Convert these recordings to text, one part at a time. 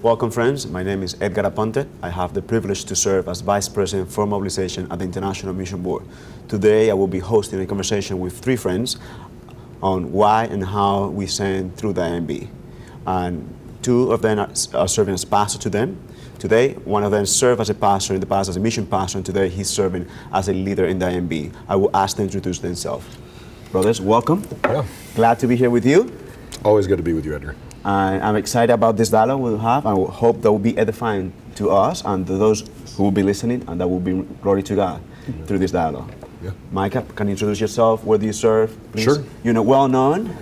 Welcome, friends. My name is Edgar Aponte. I have the privilege to serve as Vice President for Mobilization at the International Mission Board. Today, I will be hosting a conversation with three friends on why and how we send through the IMB. And two of them are serving as pastor to them. Today, one of them served as a pastor in the past as a mission pastor, and today he's serving as a leader in the IMB. I will ask them to introduce themselves. Brothers, welcome. Yeah. Glad to be here with you. Always good to be with you, Edgar. I'm excited about this dialogue we'll have, and I hope that will be edifying to us and to those who will be listening, and that will be glory to God through this dialogue. Yeah. Micah, can you introduce yourself? Where do you serve, please? Sure. You're well known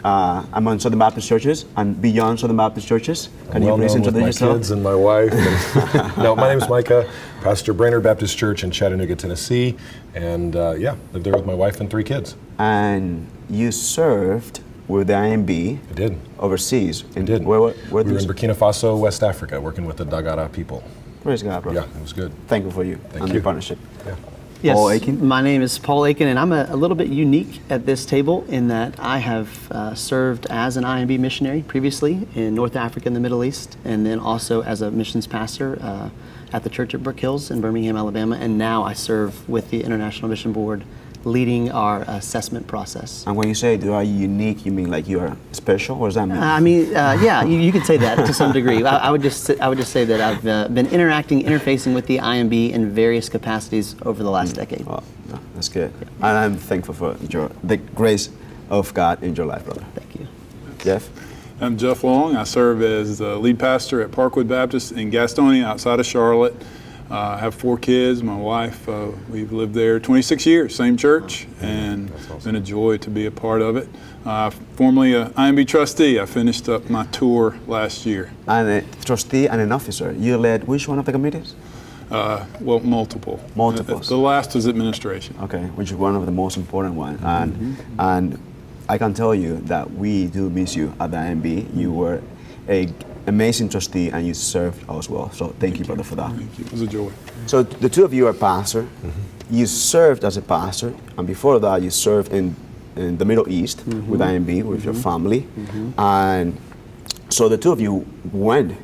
among Southern Baptist churches and beyond Southern Baptist churches. Can you please introduce yourself? My kids and my wife. And no, my name is Micah, pastor Brainerd Baptist Church in Chattanooga, Tennessee, and live there with my wife and three kids. And you served with the IMB. I did. Overseas. I did. Where we were in Burkina Faso, West Africa, working with the Dagara people. Praise God, brother. Yeah, it was good. Thankful for you and the partnership. Yeah. Yes, Paul Akin? My name is Paul Akin, and I'm a little bit unique at this table in that I have served as an IMB missionary previously in North Africa and the Middle East, and then also as a missions pastor at the church at Brook Hills in Birmingham, Alabama, and now I serve with the International Mission Board leading our assessment process. And when you say you are unique, you mean like you are special? What does that mean? Yeah, you could say that to some degree. I would just say that I've been interfacing with the IMB in various capacities over the last decade. Oh, no, that's good. Yeah. And I'm thankful for the grace of God in your life, brother. Thank you. Jeff? I'm Jeff Long. I serve as the lead pastor at Parkwood Baptist in Gastonia outside of Charlotte. I have 4 kids. My wife, we've lived there 26 years, same church, and it's been a joy to be a part of it. Formerly an IMB trustee. I finished up my tour last year. And a trustee and an officer. You led which one of the committees? Well, multiple. Multiples. The last was administration. Okay, which is one of the most important ones. And I can tell you that we do miss you at the IMB. You were an amazing trustee, and you served as well. So thank you, brother, for that. Thank you. It was a joy. So the two of you are pastor. You served as a pastor, and before that, you served in the Middle East with IMB, with your family. And so the two of you went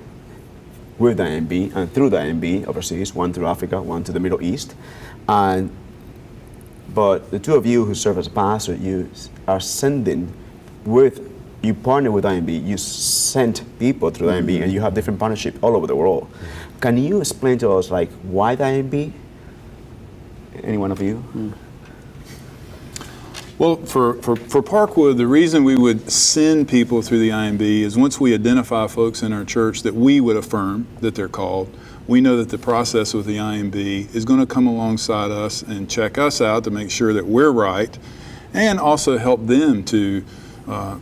with the IMB and through the IMB overseas, one through Africa, one to the Middle East. But the two of you who serve as pastor, you are sending you partner with IMB, you sent people through the IMB, and you have different partnerships all over the world. Can you explain to us, like, why the IMB? Any one of you? Well, for Parkwood, the reason we would send people through the IMB is once we identify folks in our church that we would affirm that they're called, we know that the process with the IMB is going to come alongside us and check us out to make sure that we're right, and also help them to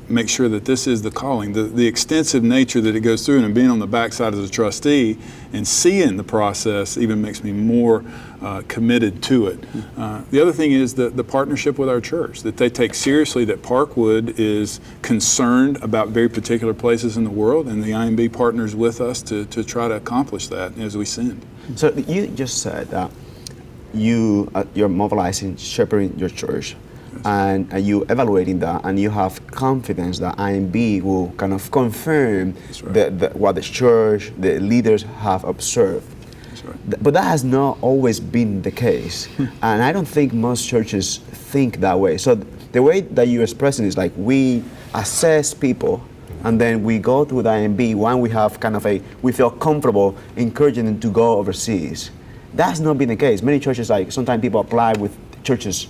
make sure that this is the calling. The extensive nature that it goes through, and being on the backside as a trustee and seeing the process even makes me more committed to it. The other thing is the partnership with our church, that they take seriously that Parkwood is concerned about very particular places in the world, and the IMB partners with us to try to accomplish that as we send. So you just said that you're mobilizing, shepherding your church. And you evaluating that, and you have confidence that IMB will kind of confirm what the church, the leaders have observed. That's right. But that has not always been the case. And I don't think most churches think that way. So the way that you're expressing is like we assess people, and then we go to the IMB when we have we feel comfortable encouraging them to go overseas. That's not been the case. Many churches, like sometimes people apply with churches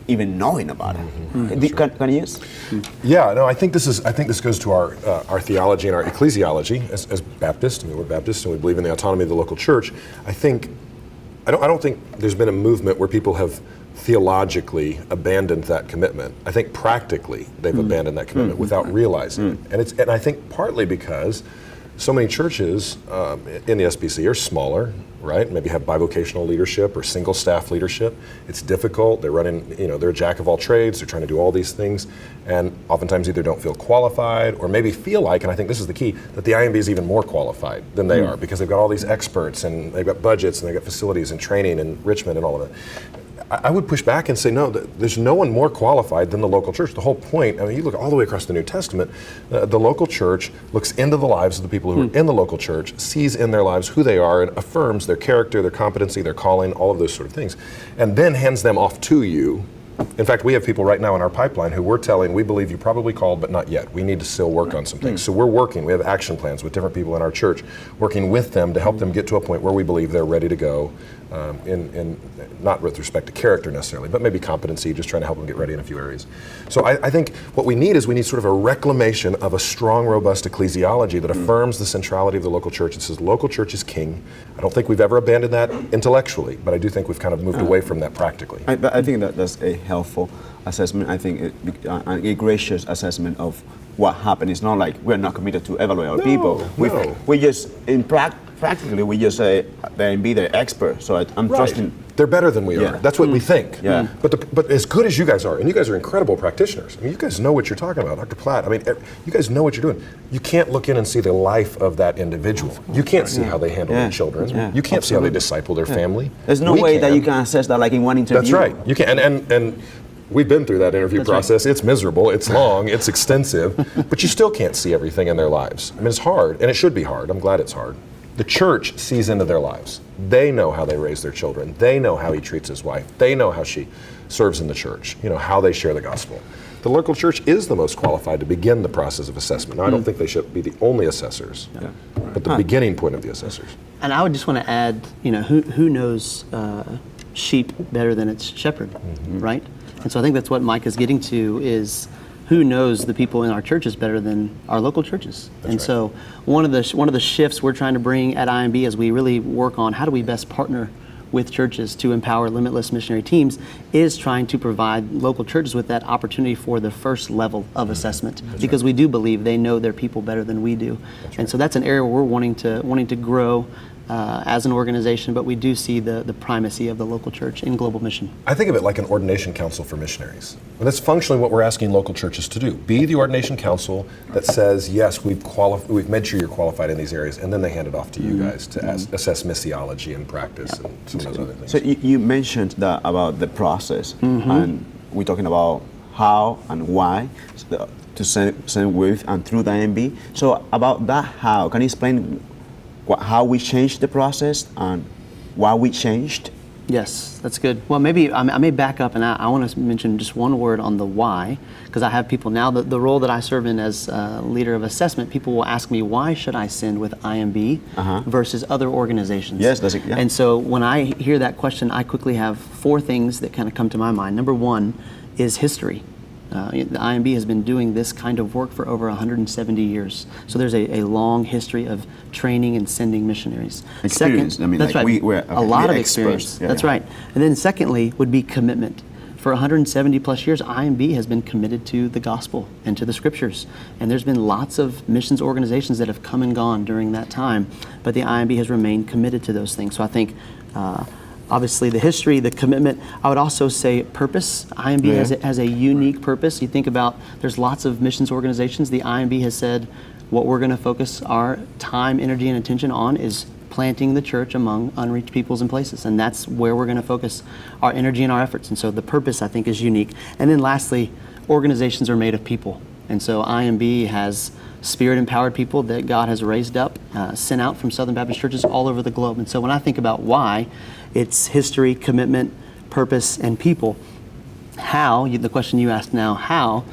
even knowing about it. Can you use? Yeah, no, I think this goes to our theology and our ecclesiology as Baptists. I mean, we're Baptists and we believe in the autonomy of the local church. I don't think there's been a movement where people have theologically abandoned that commitment. I think practically they've abandoned that commitment without realizing it. And I think partly because so many churches in the SBC are smaller, right? Maybe have bivocational leadership or single staff leadership. It's difficult. They're running, they're a jack of all trades. They're trying to do all these things, and oftentimes either don't feel qualified or maybe feel like, and I think this is the key, that the IMB is even more qualified than they are because they've got all these experts and they've got budgets and they've got facilities and training and enrichment and all of it. I would push back and say, no, there's no one more qualified than the local church. The whole point, I mean, you look all the way across the New Testament, the local church looks into the lives of the people who are in the local church, sees in their lives who they are, and affirms their character, their competency, their calling, all of those sort of things, and then hands them off to you. In fact, we have people right now in our pipeline who we're telling, we believe you probably called, but not yet. We need to still work on some things. So we're working, we have action plans with different people in our church, working with them to help them get to a point where we believe they're ready to go, in not with respect to character necessarily, but maybe competency, just trying to help them get ready in a few areas. So I think what we need is we need sort of a reclamation of a strong, robust ecclesiology that affirms the centrality of the local church. It says local church is king. I don't think we've ever abandoned that intellectually, but I do think we've kind of moved away from that practically. I think that's a helpful assessment. I think a gracious assessment of what happened. It's not like we're not committed to evaluate our people. We just, practically, we just say they be the expert. So I'm trusting. They're better than we are. That's what we think. Yeah. But as good as you guys are, and you guys are incredible practitioners. I mean, you guys know what you're talking about, Dr. Platt. I mean, you guys know what you're doing. You can't look in and see the life of that individual. You can't see how they handle their children. You can't see how they disciple their family. There's no way that you can assess that like in one interview. That's right. You can, and we've been through that interview process. It's miserable, it's long, it's extensive, but you still can't see everything in their lives. I mean, it's hard, and it should be hard. I'm glad it's hard. The church sees into their lives. They know how they raise their children. They know how he treats his wife. They know how she serves in the church, how they share the gospel. The local church is the most qualified to begin the process of assessment. Now, I don't think they should be the only assessors, but the beginning point of the assessors. And I would just want to add, who knows sheep better than its shepherd, right? And so I think that's what Mike is getting to is who knows the people in our churches better than our local churches. So one of the shifts we're trying to bring at IMB as we really work on how do we best partner with churches to empower limitless missionary teams is trying to provide local churches with that opportunity for the first level of assessment because we do believe they know their people better than we do. And so that's an area where we're wanting to grow as an organization, but we do see the primacy of the local church in global mission. I think of it like an ordination council for missionaries. And that's functionally what we're asking local churches to do. Be the ordination council that says, yes, we've made sure you're qualified in these areas, and then they hand it off to you guys to assess missiology and practice and some of those other things. So you mentioned that about the process, and we're talking about how and why to send with and through the IMB. So about that how, can you explain how we changed the process and why we changed? Yes, that's good. Well, maybe I may back up and I want to mention just one word on the why, because I have people now, the role that I serve in as leader of assessment, people will ask me, why should I send with IMB versus other organizations? Yes, that's it. Yeah. And so when I hear that question, I quickly have 4 things that kind of come to my mind. Number 1 is history. The IMB has been doing this kind of work for over 170 years. So there's a long history of training and sending missionaries. Experience. Second, that's right. We're a lot of experience. Yeah, that's right. And then secondly would be commitment. For 170 plus years, IMB has been committed to the gospel and to the scriptures. And there's been lots of missions organizations that have come and gone during that time, but the IMB has remained committed to those things. So I think obviously the history, the commitment. I would also say purpose. IMB has a unique purpose. You think about, there's lots of missions organizations. The IMB has said what we're going to focus our time, energy, and attention on is planting the church among unreached peoples and places. And that's where we're going to focus our energy and our efforts. And so the purpose, I think, is unique. And then lastly, organizations are made of people. And so IMB has Spirit-empowered people that God has raised up, sent out from Southern Baptist churches all over the globe. And so when I think about why, it's history, commitment, purpose, and people. How, the question you asked now, how,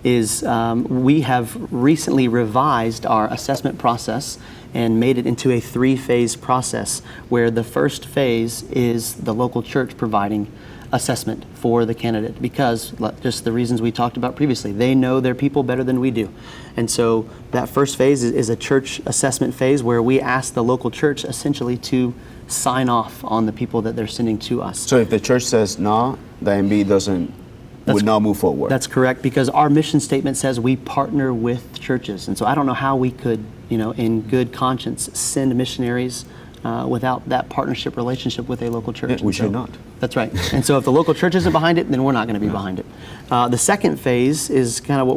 is we have recently revised our assessment process and made it into a 3-phase process where the first phase is the local church providing assessment for the candidate because just the reasons we talked about previously. They know their people better than we do. And so that first phase is a church assessment phase where we ask the local church essentially to sign off on the people that they're sending to us. So if the church says no, the IMB would not move forward. That's correct, because our mission statement says we partner with churches. And so I don't know how we could, in good conscience, send missionaries without that partnership relationship with a local church. Yeah, we And so- should not. That's right. And so if the local church isn't behind it, then we're not going to be behind it. The second phase is kind of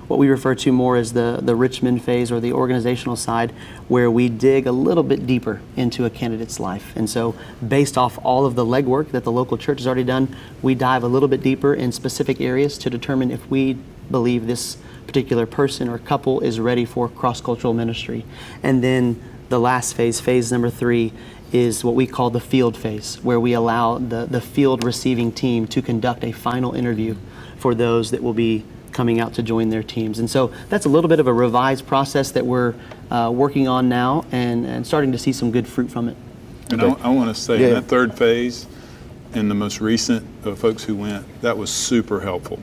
what we refer to more as the Richmond phase, or the organizational side, where we dig a little bit deeper into a candidate's life. And so based off all of the legwork that the local church has already done, we dive a little bit deeper in specific areas to determine if we believe this particular person or couple is ready for cross-cultural ministry. And then the last phase, phase number 3, is what we call the field phase, where we allow the field receiving team to conduct a final interview for those that will be coming out to join their teams. And so that's a little bit of a revised process that we're working on now, and starting to see some good fruit from it. And I want to say, Yeah. in that third phase, and the most recent folks who went, that was super helpful.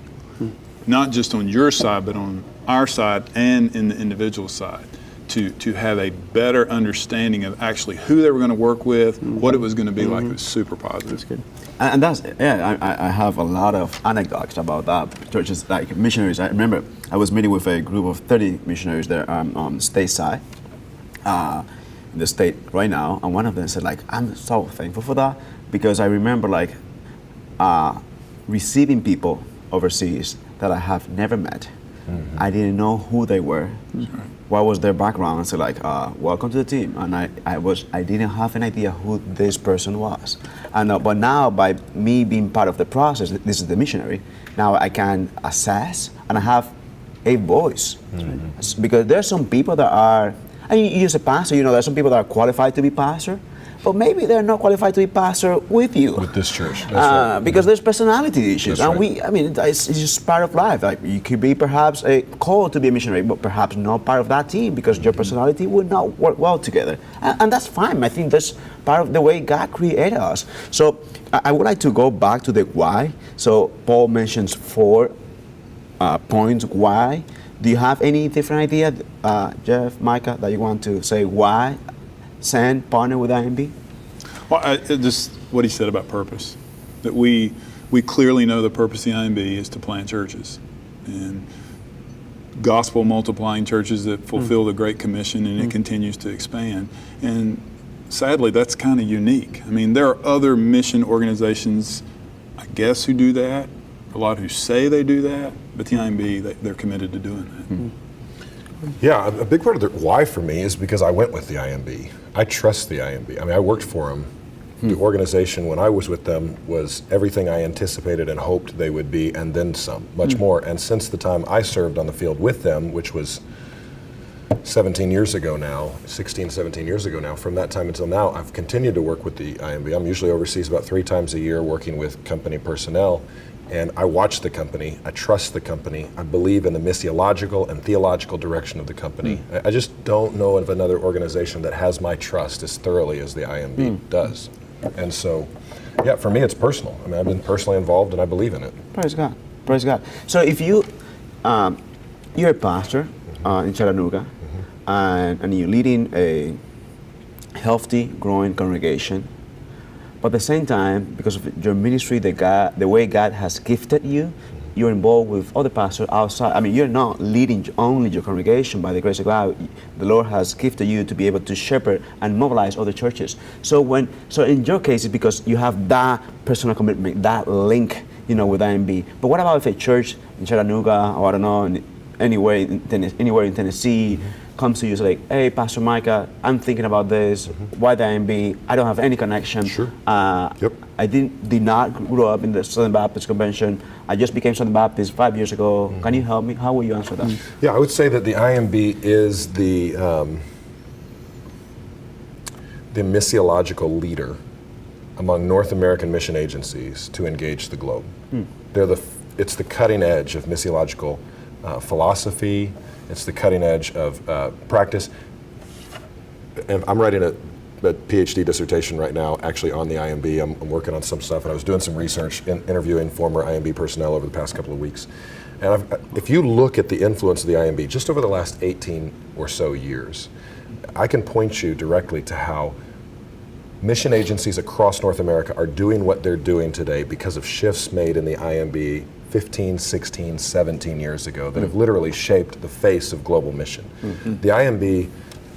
Not just on your side, but on our side and in the individual side, to have a better understanding of actually who they were going to work with, what it was going to be like. It was super positive. That's good. And that's, yeah, I have a lot of anecdotes about that. Churches, like missionaries. I remember I was meeting with a group of 30 missionaries there on stateside, in the state right now, and one of them said, like, I'm so thankful for that, because I remember, like, receiving people overseas that I have never met. Mm-hmm. I didn't know who they were. Mm-hmm. What was their background? And so, like, welcome to the team. And I didn't have an idea who this person was. And but now, by me being part of the process, this is the missionary. Now I can assess, and I have a voice. Mm-hmm. Because there's some people that are, and you as a pastor, there's some people that are qualified to be pastor, but maybe they're not qualified to be pastor with you. With this church. That's right. Because there's personality issues. That's And right. it's just part of life. Like, you could be perhaps a called to be a missionary, but perhaps not part of that team, because your personality would not work well together. And that's fine. I think that's part of the way God created us. So I would like to go back to the why. So Paul mentions 4 points why. Do you have any different idea, Jeff, Micah, that you want to say why send, partner with IMB? Well, just what he said about purpose, that we clearly know the purpose of the IMB is to plant churches and gospel multiplying churches that fulfill the Great Commission, and it continues to expand. And sadly, that's kind of unique. I mean, there are other mission organizations, I guess, who do that, a lot who say they do that, but the IMB, they're committed to doing that. Yeah, a big part of the why for me is because I went with the IMB. I trust the IMB. I mean, I worked for them. The organization, when I was with them, was everything I anticipated and hoped they would be, and then some, much more. And since the time I served on the field with them, which was 17 years ago now, 16, 17 years ago now, from that time until now, I've continued to work with the IMB. I'm usually overseas about 3 times a year working with company personnel. And I watch the company, I trust the company, I believe in the missiological and theological direction of the company. I just don't know of another organization that has my trust as thoroughly as the IMB does. And so, yeah, for me it's personal. I mean, I've been personally involved and I believe in it. Praise God. Praise God. So if you're a pastor in Chattanooga, and you're leading a healthy, growing congregation, but at the same time, because of your ministry, the way God has gifted you, you're involved with other pastors outside. I mean, you're not leading only your congregation. By the grace of God, the Lord has gifted you to be able to shepherd and mobilize other churches. So in your case, it's because you have that personal commitment, that link, with IMB. But what about if a church in Chattanooga, or I don't know, anywhere in Tennessee, comes to you, say, like, hey, Pastor Micah, I'm thinking about this. Why the IMB? I don't have any connection. Sure. Yep. I did not grow up in the Southern Baptist Convention. I just became Southern Baptist 5 years ago. Can you help me? How will you answer that? Yeah, I would say that the IMB is the missiological leader among North American mission agencies to engage the globe. It's the cutting edge of missiological philosophy. It's the cutting edge of practice. And I'm writing a PhD dissertation right now, actually on the IMB. I'm working on some stuff, and I was doing some research, interviewing former IMB personnel over the past couple of weeks. And if you look at the influence of the IMB just over the last 18 or so years, I can point you directly to how mission agencies across North America are doing what they're doing today because of shifts made in the IMB 15, 16, 17 years ago that have literally shaped the face of global mission. The IMB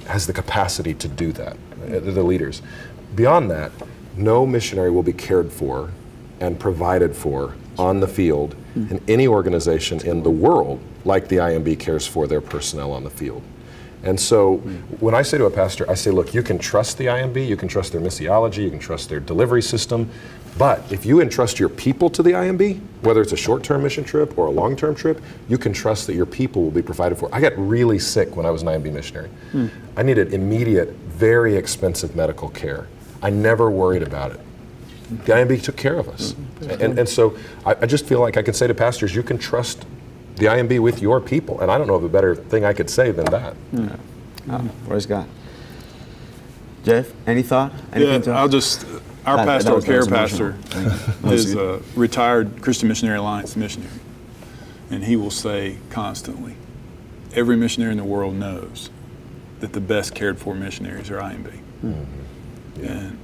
has the capacity to do that. The leaders. Beyond that, no missionary will be cared for and provided for on the field in any organization in the world like the IMB cares for their personnel on the field. And so when I say to a pastor, I say, look, you can trust the IMB, you can trust their missiology, you can trust their delivery system, but if you entrust your people to the IMB, whether it's a short-term mission trip or a long-term trip, you can trust that your people will be provided for. I got really sick when I was an IMB missionary. I needed immediate, very expensive medical care. I never worried about it. The IMB took care of us. And so I just feel like I can say to pastors, you can trust the IMB with your people. And I don't know of a better thing I could say than that. Praise God. Jeff, any thought? Anything to I'll just, our Pastoral Care pastor is a retired Christian Missionary Alliance missionary. And he will say constantly, every missionary in the world knows that the best cared for missionaries are IMB. And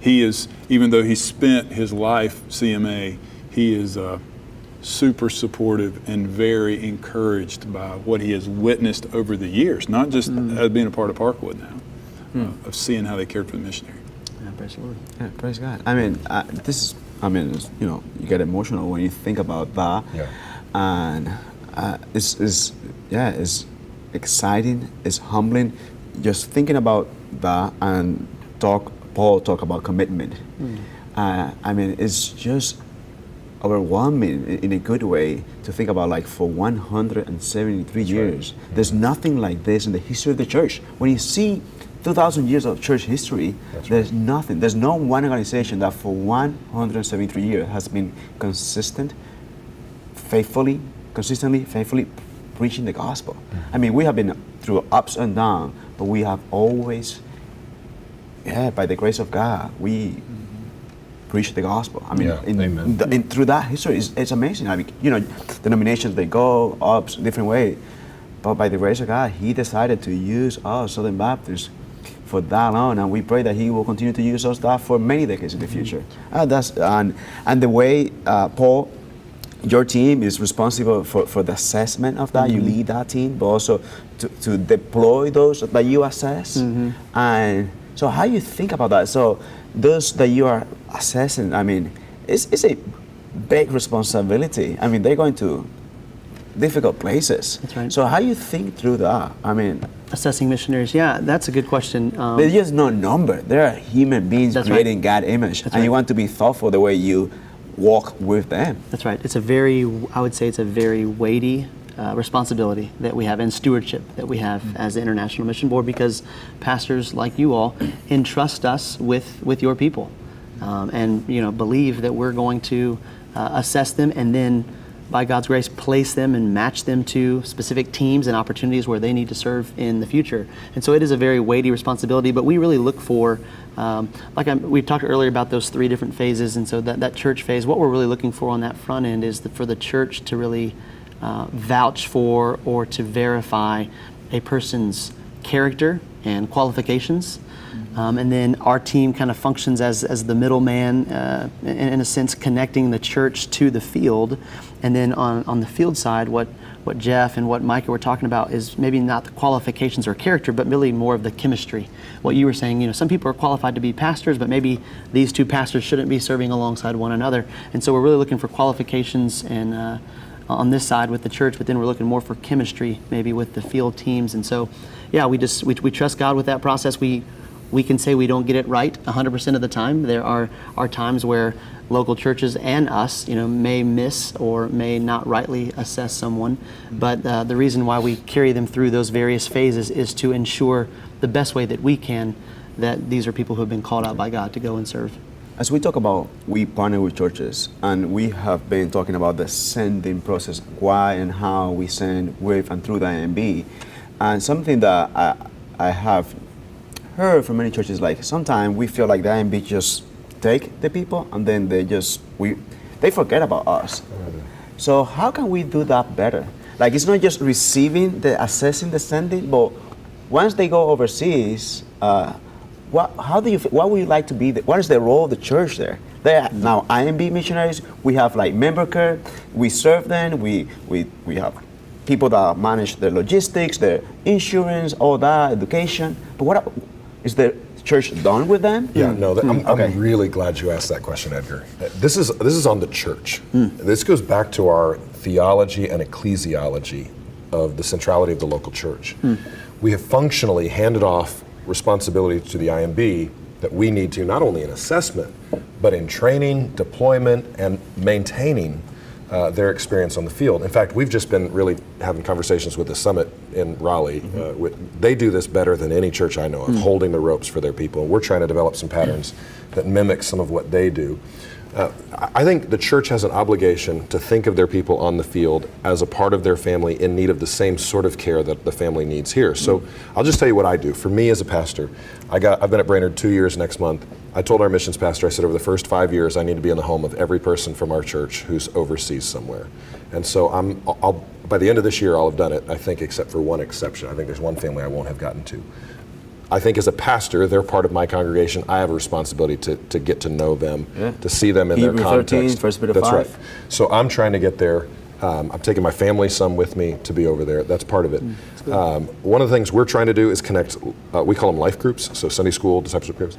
he is, even though he spent his life CMA, he is super supportive and very encouraged by what he has witnessed over the years, not just as being a part of Parkwood now, of seeing how they cared for the missionary. Yeah, praise the Lord. Yeah, praise God. I mean, this is, I mean, you know, you get emotional when you think about that. Yeah. And it's exciting, it's humbling, just thinking about that and Paul talk about commitment. I mean, it's just overwhelming in a good way to think about, like, for 173 years. There's nothing like this in the history of the church. When you see 2,000 years of church history, there's nothing. There's no one organization that for 173 years has been consistently, faithfully preaching the gospel. I mean, we have been through ups and downs, but we have always, by the grace of God, we preach the gospel. I mean, through that history, it's amazing. I mean, you know, denominations, they go up different ways, but by the grace of God, He decided to use us, Southern Baptists, for that long, and we pray that He will continue to use us that for many decades in the future. And the way, Paul, your team is responsible for the assessment of that. You lead that team, but also to deploy those that you assess. And so how you think about that? So those that you are assessing, I mean, it's a big responsibility. I mean, they're going to difficult places. That's right. So how you think through that? I mean, assessing missionaries, that's a good question. there's just no number. There are human beings creating God's image, and you want to be thoughtful the way you walk with them. That's right. I would say it's a very weighty responsibility that we have, and stewardship that we have as the International Mission Board, because pastors like you all entrust us with your people, and believe that we're going to assess them, and then by God's grace place them and match them to specific teams and opportunities where they need to serve in the future. And so it is a very weighty responsibility, but we really look for, we talked earlier about those 3 different phases, and so that church phase, what we're really looking for on that front end is for the church to really vouch for or to verify a person's character and qualifications. And then our team kind of functions as the middleman, in a sense, connecting the church to the field. And then on the field side, what Jeff and what Micah were talking about is maybe not the qualifications or character, but really more of the chemistry. What you were saying, some people are qualified to be pastors, but maybe these 2 pastors shouldn't be serving alongside one another. And so we're really looking for qualifications and on this side with the church, but then we're looking more for chemistry maybe with the field teams. And so, we trust God with that process. We can say we don't get it right 100% of the time. There are times where local churches and us, may miss or may not rightly assess someone. But the reason why we carry them through those various phases is to ensure the best way that we can that these are people who have been called out by God to go and serve. As we talk about, we partner with churches, and we have been talking about the sending process, why and how we send with and through the IMB. And something that I have heard from many churches, like sometimes we feel like the IMB just take the people and then they forget about us. So how can we do that better? Like, it's not just receiving, assessing the sending, but once they go overseas, what would you like to be? What is the role of the church there? They are now IMB missionaries. We have like member care. We serve them. We have people that manage the logistics, the insurance, all that, education. But is the church done with them? Yeah, no, Okay. I'm really glad you asked that question, Edgar. This is on the church. This goes back to our theology and ecclesiology of the centrality of the local church. We have functionally handed off responsibility to the IMB that we need to, not only in assessment, but in training, deployment, and maintaining their experience on the field. In fact, we've just been really having conversations with the Summit in Raleigh. They do this better than any church I know of, holding the ropes for their people. We're trying to develop some patterns that mimic some of what they do. I think the church has an obligation to think of their people on the field as a part of their family in need of the same sort of care that the family needs here. So I'll just tell you what I do. For me as a pastor, I've been at Brainerd 2 years next month. I told our missions pastor, I said, over the first 5 years, I need to be in the home of every person from our church who's overseas somewhere. And so by the end of this year, I'll have done it, I think, except for one exception. I think there's one family I won't have gotten to. I think as a pastor, they're part of my congregation. I have a responsibility to get to know them, to see them in their context. 13, 1 Peter That's 5. right. So I'm trying to get there. I'm taking my family some with me to be over there. That's part of it. One of the things we're trying to do is connect, we call them life groups, so Sunday school, discipleship groups.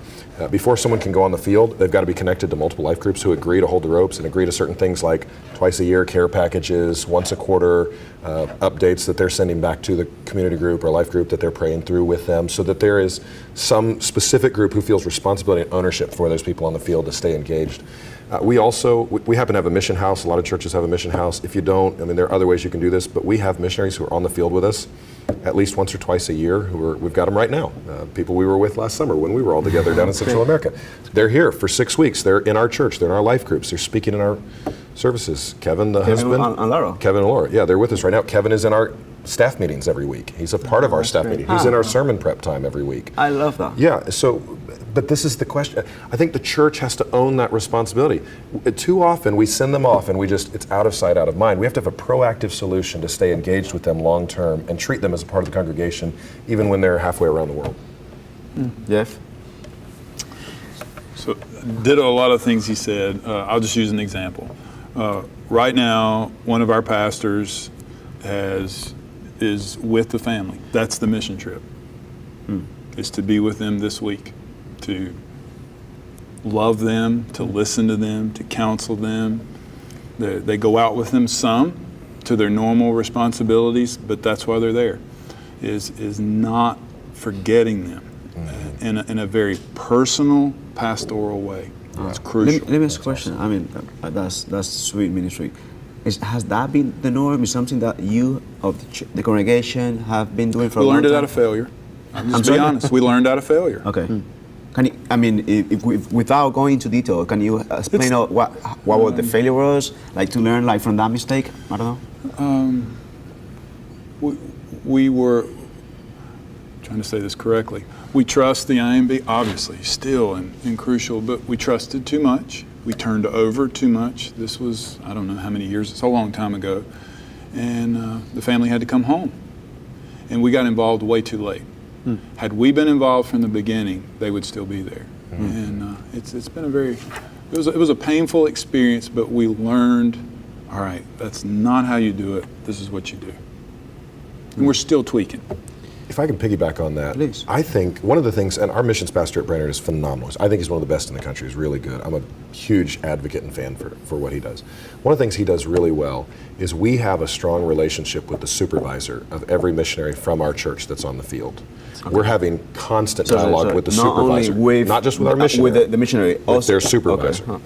Before someone can go on the field, they've got to be connected to multiple life groups who agree to hold the ropes and agree to certain things like twice a year care packages, once a quarter updates that they're sending back to the community group or life group that they're praying through with them, so that there is some specific group who feels responsibility and ownership for those people on the field to stay engaged. We happen to have a mission house. A lot of churches have a mission house. If you don't, I mean, there are other ways you can do this, but we have missionaries who are on the field with us at least once or twice a year. We've got them right now. People we were with last summer when we were all together down in Central America. They're here for 6 weeks. They're in our church. They're in our life groups. They're speaking in our services. Kevin, the husband. And Laura. Kevin and Laura. Yeah, they're with us right now. Kevin is in our staff meetings every week. He's a part of our staff meeting. He's in our sermon prep time every week. I love that. Yeah, but this is the question. I think the church has to own that responsibility. Too often we send them off and it's out of sight, out of mind. We have to have a proactive solution to stay engaged with them long term and treat them as a part of the congregation even when they're halfway around the world. Jeff? So, ditto a lot of things he said. I'll just use an example. Right now, one of our pastors is with the family. That's the mission trip. Is to be with them this week, to love them, to listen to them, to counsel them. They go out with them some to their normal responsibilities, but that's why they're there. Is not forgetting them in a very personal, pastoral way. It's crucial. Let me ask a question. I mean, that's sweet ministry. Has that been the norm? Is something that you of the congregation have been doing for a long time? We learned it out of failure. Just be honest. We learned out of failure. Okay. Can you, I mean, without going into detail, can you explain what the failure was, like to learn like from that mistake? I don't know. We were trying to say this correctly. We trust the IMB, obviously, still and crucial, but we trusted too much. We turned over too much. This was, I don't know how many years, it's a long time ago. And the family had to come home. And we got involved way too late. Had we been involved from the beginning, they would still be there. And it's been it was a painful experience, but we learned, all right, that's not how you do it. This is what you do. And we're still tweaking. If I can piggyback on that, Please. I think one of the things, and our missions pastor at Brainerd is phenomenal. I think he's one of the best in the country. He's really good. I'm a huge advocate and fan for what he does. One of the things he does really well is we have a strong relationship with the supervisor of every missionary from our church that's on the field. Okay. We're having constant dialogue with the supervisor, not just with our missionary, with the missionary, with their supervisor. Okay.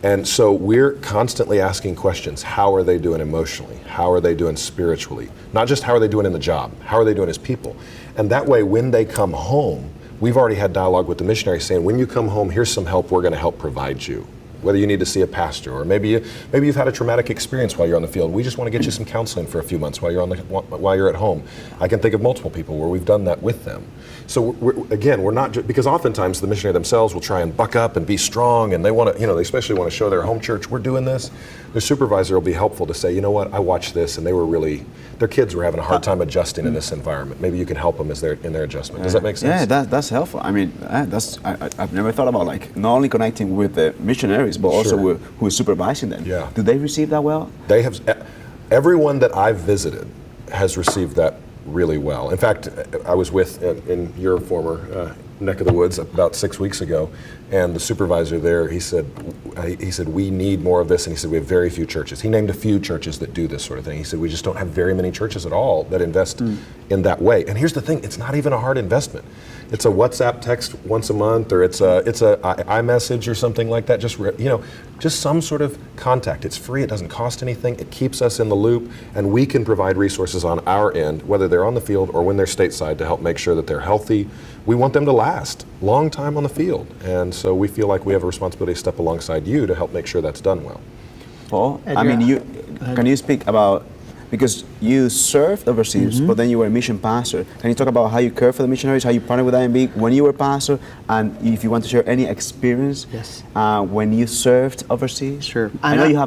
And so we're constantly asking questions. How are they doing emotionally? How are they doing spiritually? Not just how are they doing in the job, how are they doing as people? And that way, when they come home, we've already had dialogue with the missionary saying, when you come home, here's some help we're going to help provide you. Whether you need to see a pastor, or maybe you've had a traumatic experience while you're on the field. We just want to get you some counseling for a few months while you're at home. I can think of multiple people where we've done that with them. So we're not because oftentimes the missionary themselves will try and buck up and be strong, and they want to, they especially want to show their home church we're doing this. The supervisor will be helpful to say, you know what, I watched this, and their kids were having a hard time adjusting in this environment. Maybe you can help them in their adjustment. Does that make sense? Yeah, that's helpful. I mean, I've never thought about like not only connecting with the missionaries, but also with who is supervising them. Yeah. Do they receive that well? They have. Everyone that I've visited has received that really well. In fact, I was with in your former neck of the woods about 6 weeks ago, and the supervisor there, he said, we need more of this, and he said, we have very few churches. He named a few churches that do this sort of thing. He said, we just don't have very many churches at all that invest in that way. And here's the thing, it's not even a hard investment. It's a WhatsApp text once a month, or it's a iMessage or something like that. Just some sort of contact. It's free. It doesn't cost anything. It keeps us in the loop, and we can provide resources on our end, whether they're on the field or when they're stateside, to help make sure that they're healthy. We want them to last long time on the field, and so we feel like we have a responsibility to step alongside you to help make sure that's done well. Paul, Edgar, I mean, can you speak about, because you served overseas, but then you were a mission pastor. Can you talk about how you care for the missionaries, how you partnered with IMB when you were pastor, and if you want to share any experience when you served overseas? Sure. I know you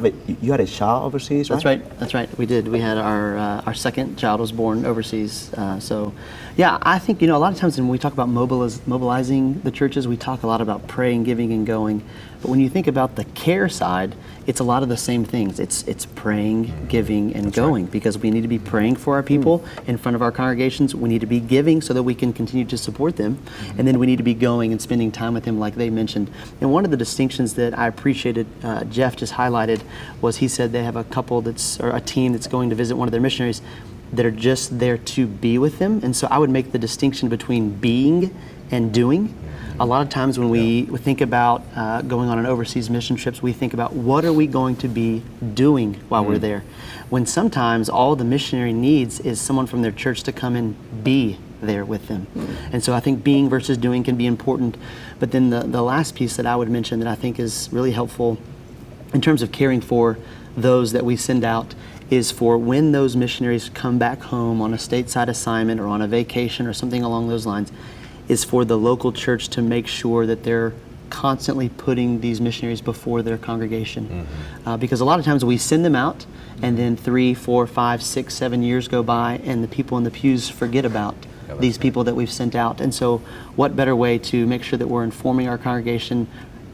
had a child overseas, right? That's right. We did. We had our second child was born overseas. So, yeah, I think, a lot of times when we talk about mobilizing the churches, we talk a lot about praying, giving, and going. But when you think about the care side, it's a lot of the same things. It's praying, giving, and going, because we need to be praying for our people in front of our congregations. We need to be giving so that we can continue to support them. And then we need to be going and spending time with them, like they mentioned. And one of the distinctions that I appreciated Jeff just highlighted was he said they have a team that's going to visit one of their missionaries that are just there to be with them. And so I would make the distinction between being and doing. A lot of times when we think about going on an overseas mission trips, we think about what are we going to be doing while we're there, when sometimes all the missionary needs is someone from their church to come and be there with them. And so I think being versus doing can be important. But then the last piece that I would mention that I think is really helpful in terms of caring for those that we send out is for when those missionaries come back home on a stateside assignment or on a vacation or something along those lines, is for the local church to make sure that they're constantly putting these missionaries before their congregation. Because a lot of times we send them out and then 3, 4, 5, 6, 7 years go by and the people in the pews forget about these people that we've sent out. And so what better way to make sure that we're informing our congregation,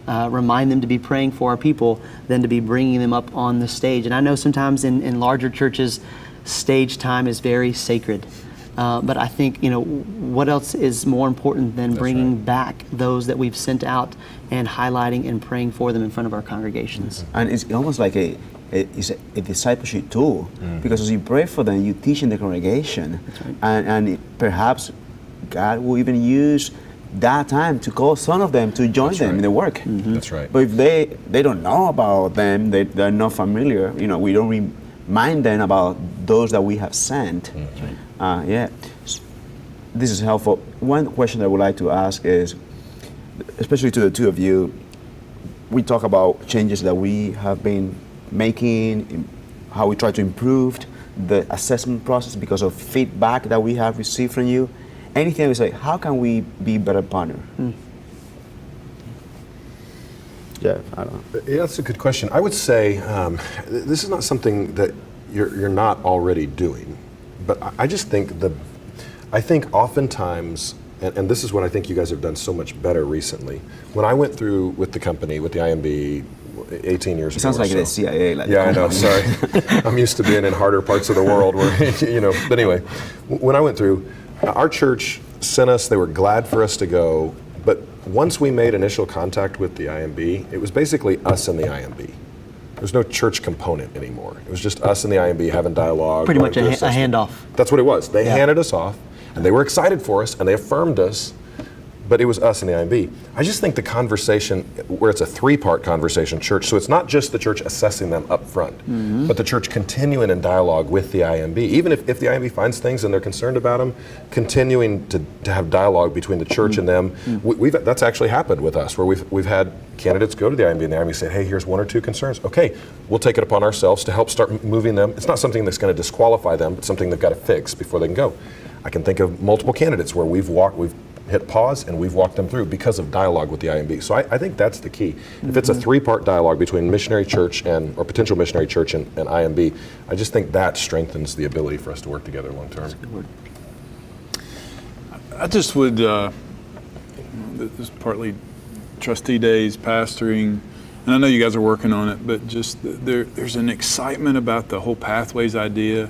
remind them to be praying for our people, than to be bringing them up on the stage. And I know sometimes in larger churches, stage time is very sacred. But I think, what else is more important than bringing back those that we've sent out and highlighting and praying for them in front of our congregations? And it's almost like a discipleship tool, because as you pray for them, you teach in the congregation, and perhaps God will even use that time to call some of them to join them in the work. That's right. But if they don't know about them, they're not familiar, we don't remind them about those that we have sent. This is helpful. One question I would like to ask is, especially to the two of you, we talk about changes that we have been making, how we try to improve the assessment process because of feedback that we have received from you. Anything we say, how can we be better partner? Yeah, I don't know. Yeah, that's a good question. I would say this is not something that you're not already doing, but I just think I think oftentimes, and this is what I think you guys have done so much better recently. When I went through with the company, with the IMB 18 years ago. It sounds like so. the CIA. I know, sorry. I'm used to being in harder parts of the world where, but anyway, when I went through, our church sent us, they were glad for us to go, but once we made initial contact with the IMB, it was basically us and the IMB. There's no church component anymore. It was just us and the IMB having dialogue. Pretty much a handoff. That's what it was. They handed us off, and they were excited for us, and they affirmed us, but it was us and the IMB. I just think the conversation, where it's a 3-part conversation, church, so it's not just the church assessing them up front, but the church continuing in dialogue with the IMB. Even if the IMB finds things and they're concerned about them, continuing to have dialogue between the church and them. That's actually happened with us, where we've had candidates go to the IMB and the IMB say, hey, here's 1 or 2 concerns. Okay, we'll take it upon ourselves to help start moving them. It's not something that's going to disqualify them, but something they've got to fix before they can go. I can think of multiple candidates where we've hit pause and we've walked them through because of dialogue with the IMB. So I think that's the key. If it's a 3-part dialogue between missionary church or potential missionary church and IMB, I just think that strengthens the ability for us to work together long term. That's a good word. I just would, this is partly trustee days, pastoring, and I know you guys are working on it, but just there's an excitement about the whole pathways idea,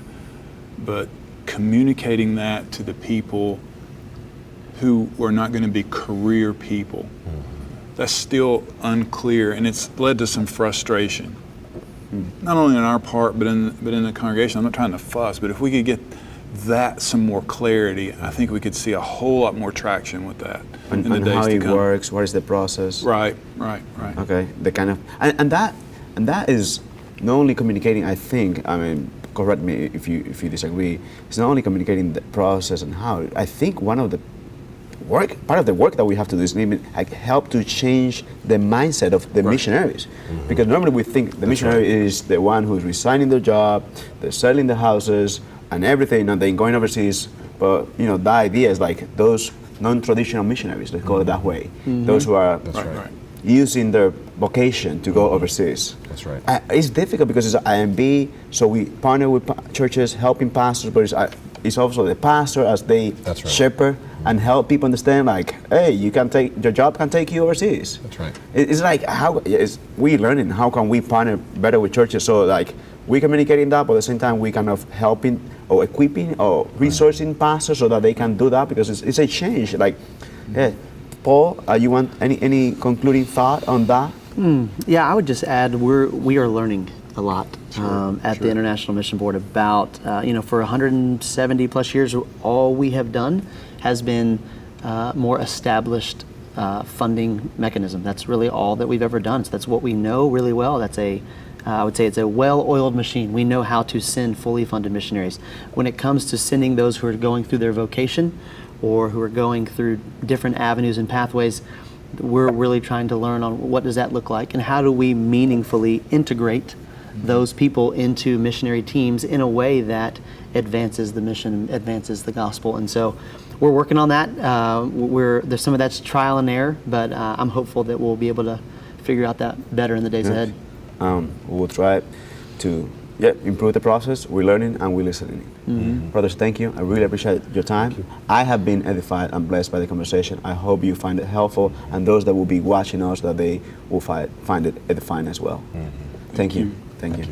but communicating that to the people who are not going to be career people. That's still unclear, and it's led to some frustration. Not only on our part, but in the congregation. I'm not trying to fuss, but if we could get that some more clarity, I think we could see a whole lot more traction with that in the and days how to it come. works, what is the process? Right. Okay, the kind of and that is not only communicating. I think, I mean, correct me if you disagree. It's not only communicating the process and how. I think part of the work that we have to do is maybe like help to change the mindset of the missionaries, because normally we think the missionary is the one who's resigning their job, they're selling the houses and everything, and then going overseas. But the idea is like those non-traditional missionaries, let's call it that way, those who are using their vocation to go overseas. That's right. It's difficult because it's IMB, so we partner with churches helping pastors, but it's also the pastor as they shepherd and help people understand, like, hey, your job can take you overseas. That's right. It's like we learning how can we partner better with churches, so like we communicating that, but at the same time we kind of helping or equipping or resourcing pastors so that they can do that, because it's a change. Like, yeah. Paul, you want any concluding thought on that? Yeah, I would just add we are learning a lot at the International Mission Board about for 170 plus years, all we have done has been more established funding mechanism. That's really all that we've ever done. So that's what we know really well. I would say it's a well-oiled machine. We know how to send fully funded missionaries. When it comes to sending those who are going through their vocation or who are going through different avenues and pathways, we're really trying to learn on what does that look like and how do we meaningfully integrate those people into missionary teams in a way that advances the mission, advances the gospel. And so we're working on that. There's some of that's trial and error, but I'm hopeful that we'll be able to figure out that better in the days ahead. We'll try to improve the process. We're learning and we're listening. Brothers, thank you. I really appreciate your time. I have been edified and blessed by the conversation. I hope you find it helpful, and those that will be watching us, that they will find it edifying as well. Thank you. Thank you.